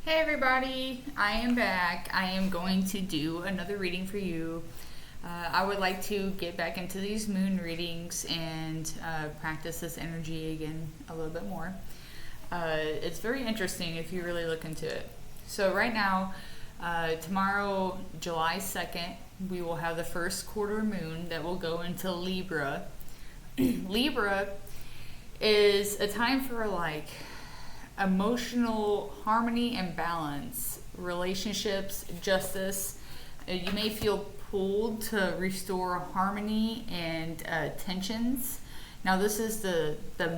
Hey everybody, I am back. I am going to do another reading for you. I would like to get back into these moon readings and practice this energy again a little bit more. It's very interesting if you really look into it. So, right now, tomorrow, July 2nd, we will have the first quarter moon that will go into Libra. Libra is a time for emotional harmony and balance, relationships, justice. You may feel pulled to restore harmony and tensions. Now, this is the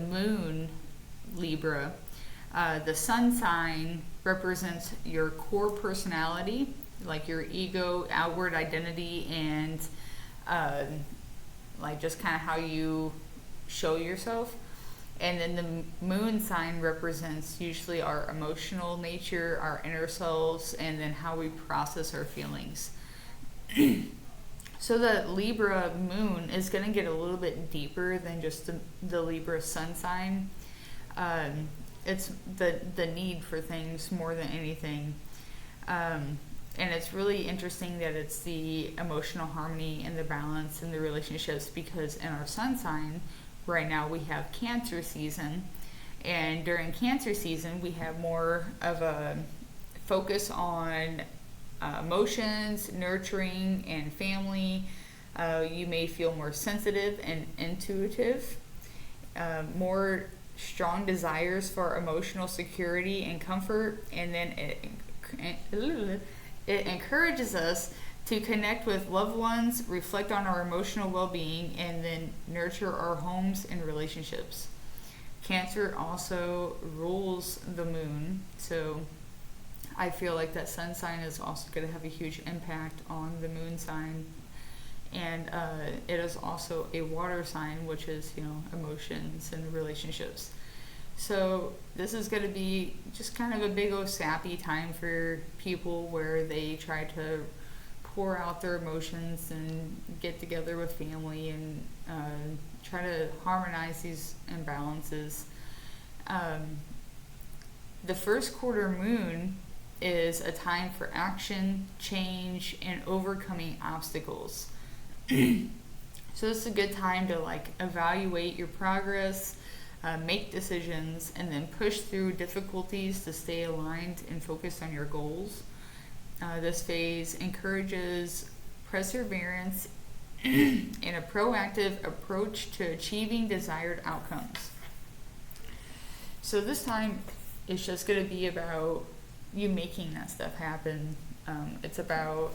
moon, Libra. The sun sign represents your core personality, like your ego, outward identity, and just kind of how you show yourself. And then the moon sign represents usually our emotional nature, our inner selves, and then how we process our feelings. So the Libra moon is going to get a little bit deeper than just the Libra sun sign. It's the need for things more than anything. And it's really interesting that it's the emotional harmony and the balance in the relationships, because in our sun sign, right now we have Cancer season, and during Cancer season we have more of a focus on emotions, nurturing, and family. You may feel more sensitive and intuitive, more strong desires for emotional security and comfort, and then it encourages us to connect with loved ones, reflect on our emotional well-being, and then nurture our homes and relationships. Cancer also rules the moon, so I feel like that sun sign is also going to have a huge impact on the moon sign. And it is also a water sign, which is, emotions and relationships. So this is going to be just kind of a big old sappy time for people, where they try to pour out their emotions and get together with family and try to harmonize these imbalances. The first quarter moon is a time for action, change, and overcoming obstacles. So this is a good time to evaluate your progress, make decisions, and then push through difficulties to stay aligned and focused on your goals. This phase encourages perseverance and a proactive approach to achieving desired outcomes. So this time, it's just going to be about you making that stuff happen. It's about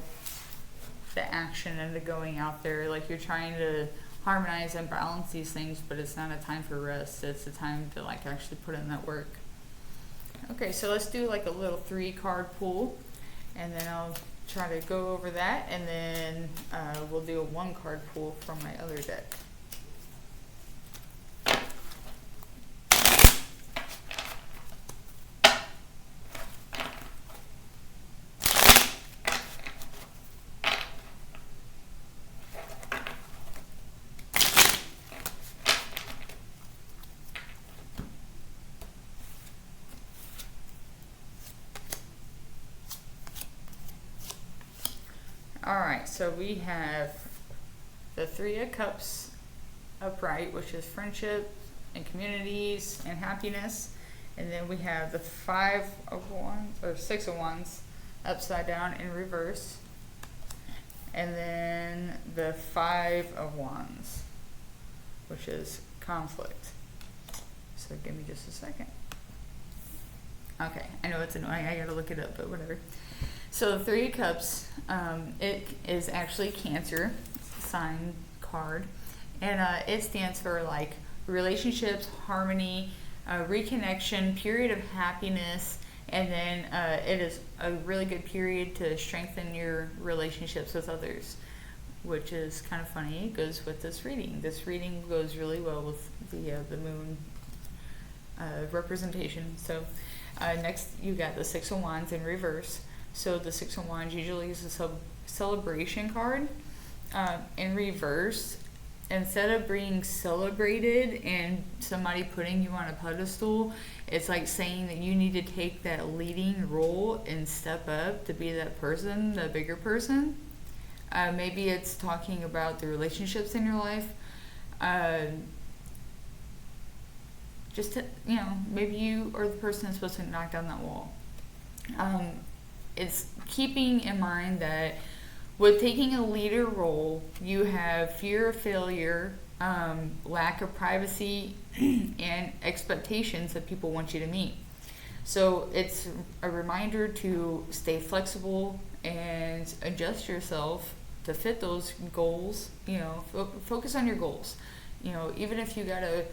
the action and the going out there. Like, you're trying to harmonize and balance these things, but it's not a time for rest. It's a time to actually put in that work. Okay, so let's do a little 3-card pull. And then I'll try to go over that, and then we'll do a 1-card pull from my other deck. Alright, so we have the 3 of Cups upright, which is friendship and communities and happiness. And then we have the 5 of Wands, or 6 of Wands, upside down in reverse. And then the 5 of Wands, which is conflict. So give me just a second. Okay, I know it's annoying, I gotta look it up, but whatever. So the 3 of Cups, it is actually Cancer sign card, and it stands for relationships, harmony, reconnection, period of happiness, and then it is a really good period to strengthen your relationships with others, which is kind of funny. It goes with this reading. This reading goes really well with the moon representation. So next you got the 6 of Wands in reverse. So the 6 of Wands usually is a celebration card. In reverse, instead of being celebrated and somebody putting you on a pedestal, it's like saying that you need to take that leading role and step up to be that person, the bigger person. Maybe it's talking about the relationships in your life. Just to, maybe you are the person that's supposed to knock down that wall. It's keeping in mind that with taking a leader role, you have fear of failure, lack of privacy, and expectations that people want you to meet. So it's a reminder to stay flexible and adjust yourself to fit those goals. Focus on your goals. Even if you gotta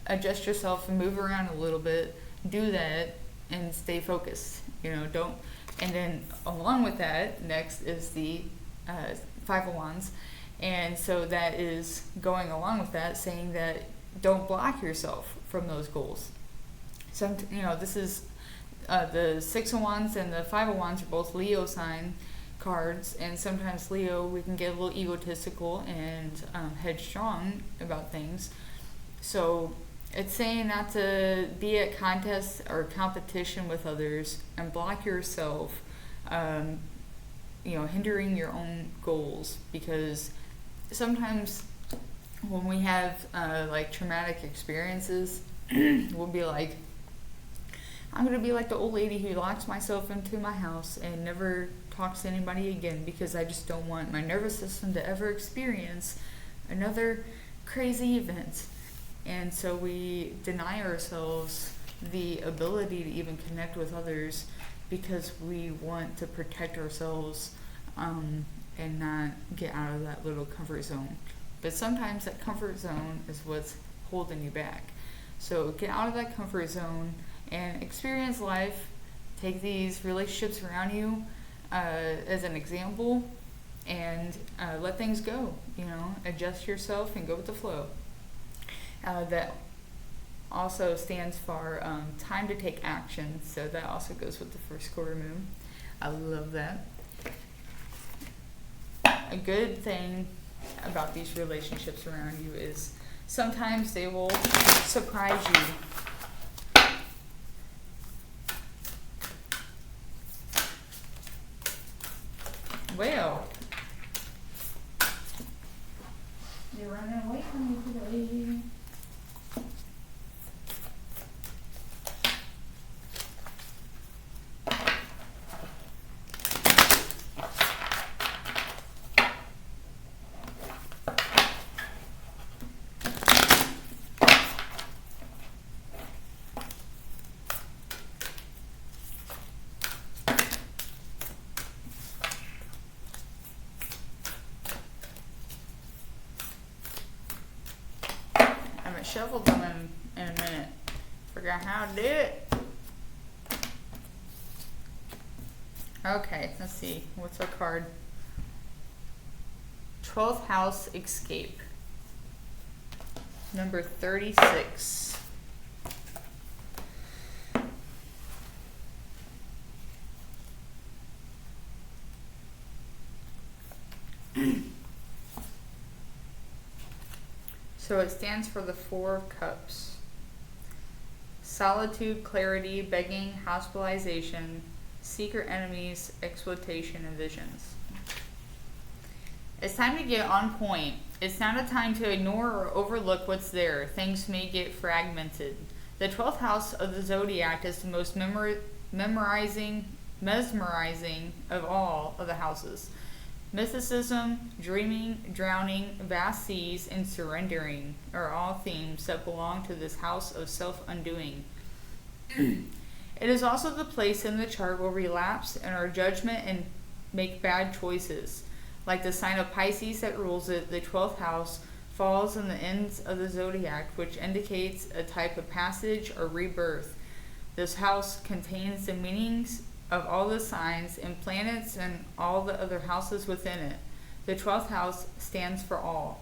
adjust yourself and move around a little bit, do that and stay focused. Don't. And then along with that, next is the Five of Wands. And so that is going along with that, saying that don't block yourself from those goals. So, this is the Six of Wands and the Five of Wands are both Leo sign cards. And sometimes Leo, we can get a little egotistical and headstrong about things. So it's saying not to be at contests or competition with others and block yourself, hindering your own goals, because sometimes when we have like traumatic experiences, we'll be like, I'm going to be like the old lady who locks myself into my house and never talks to anybody again because I just don't want my nervous system to ever experience another crazy event. And so we deny ourselves the ability to even connect with others because we want to protect ourselves and not get out of that little comfort zone. But sometimes that comfort zone is what's holding you back. So get out of that comfort zone and experience life. Take these relationships around you as an example and let things go. Adjust yourself and go with the flow. That also stands for time to take action. So that also goes with the first quarter moon. I love that. A good thing about these relationships around you is sometimes they will surprise you. Well, you're running away from me today. Shuffled them in a minute. Forgot how to do it. Okay, let's see. What's our card? 12th house escape. Number 36. So it stands for the Four of Cups. Solitude, clarity, begging, hospitalization, secret enemies, exploitation, and visions. It's time to get on point. It's not a time to ignore or overlook what's there. Things may get fragmented. The 12th house of the zodiac is the most mesmerizing of all of the houses. Mysticism, dreaming, drowning, vast seas, and surrendering are all themes that belong to this house of self-undoing. It is also the place in the chart where we lapse in our judgment and make bad choices. Like the sign of Pisces that rules it, the 12th house falls in the ends of the zodiac, which indicates a type of passage or rebirth. This house contains the meanings of all the signs and planets and all the other houses within it. The 12th house stands for all.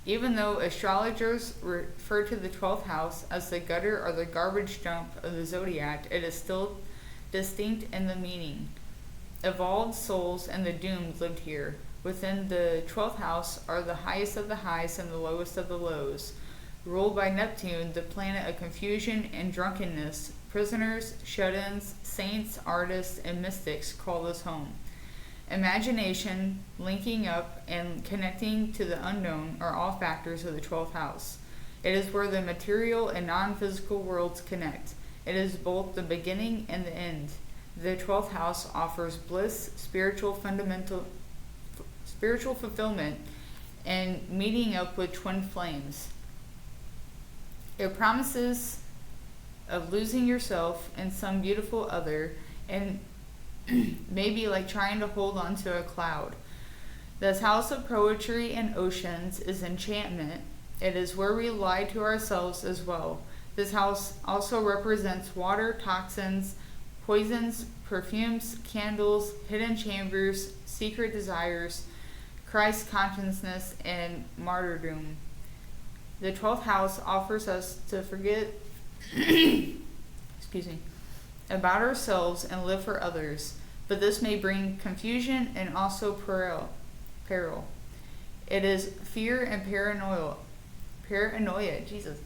Even though astrologers refer to the 12th house as the gutter or the garbage dump of the zodiac, it is still distinct in the meaning. Evolved souls and the doomed lived here. within the 12th house are the highest of the highs and the lowest of the lows. Ruled by Neptune, the planet of confusion and drunkenness, prisoners, shut-ins, saints, artists, and mystics call this home. Imagination, linking up, and connecting to the unknown are all factors of the 12th house. It is where the material and non-physical worlds connect. It is both the beginning and the end. The 12th house offers bliss, spiritual fulfillment, and meeting up with twin flames. It promises of losing yourself in some beautiful other, and maybe like trying to hold on to a cloud. This house of poetry and oceans is enchantment. It is where we lie to ourselves as well. This house also represents water, toxins, poisons, perfumes, candles, hidden chambers, secret desires, Christ consciousness, and martyrdom. The 12th house offers us to forget about ourselves and live for others, but this may bring confusion and also peril. It is fear and paranoia, Jesus.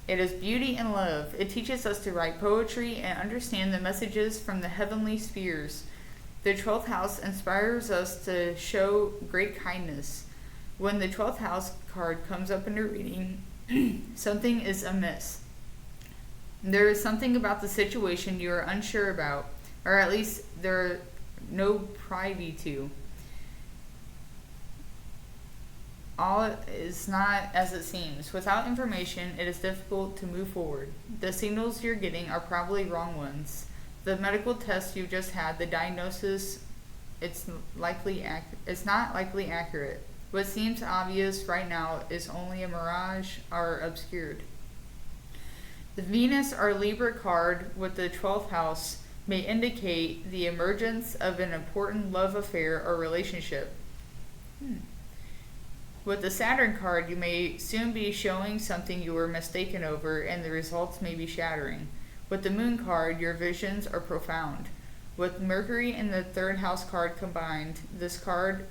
It is beauty and love. It teaches us to write poetry and understand the messages from the heavenly spheres. The 12th house inspires us to show great kindness. When the 12th house card comes up in a reading, something is amiss. There is something about the situation you are unsure about, or at least there are no privy to. All is not as it seems. Without information, it is difficult to move forward. The signals you're getting are probably wrong ones. The medical test you just had, the diagnosis, it's not likely accurate. What seems obvious right now is only a mirage or obscured. The Venus or Libra card with the 12th house may indicate the emergence of an important love affair or relationship. With the Saturn card, you may soon be showing something you were mistaken over, and the results may be shattering. With the Moon card, your visions are profound. With Mercury and the 3rd house card combined, this card,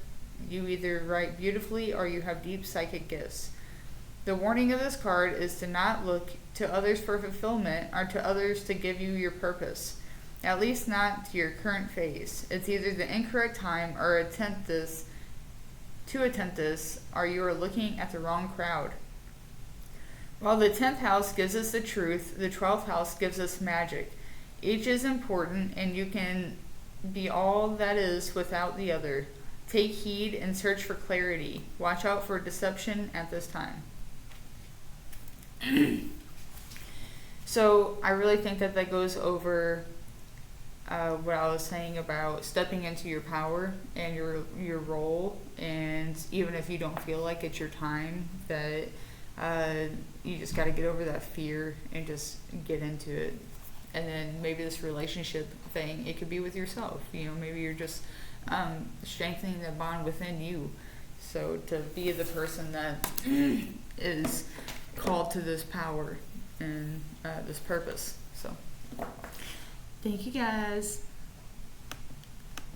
you either write beautifully or you have deep psychic gifts. The warning of this card is to not look to others for fulfillment or to others to give you your purpose. At least not to your current phase. It's either the incorrect time or attempt this, or you are looking at the wrong crowd. While the 10th house gives us the truth, the 12th house gives us magic. Each is important, and you can be all that is without the other. Take heed and search for clarity. Watch out for deception at this time. So I really think that goes over what I was saying about stepping into your power and your role, and even if you don't feel like it's your time, that you just got to get over that fear and just get into it. And then maybe this relationship thing, it could be with yourself. Maybe you're just strengthening the bond within you. So to be the person that is called to this power and this purpose. So thank you guys.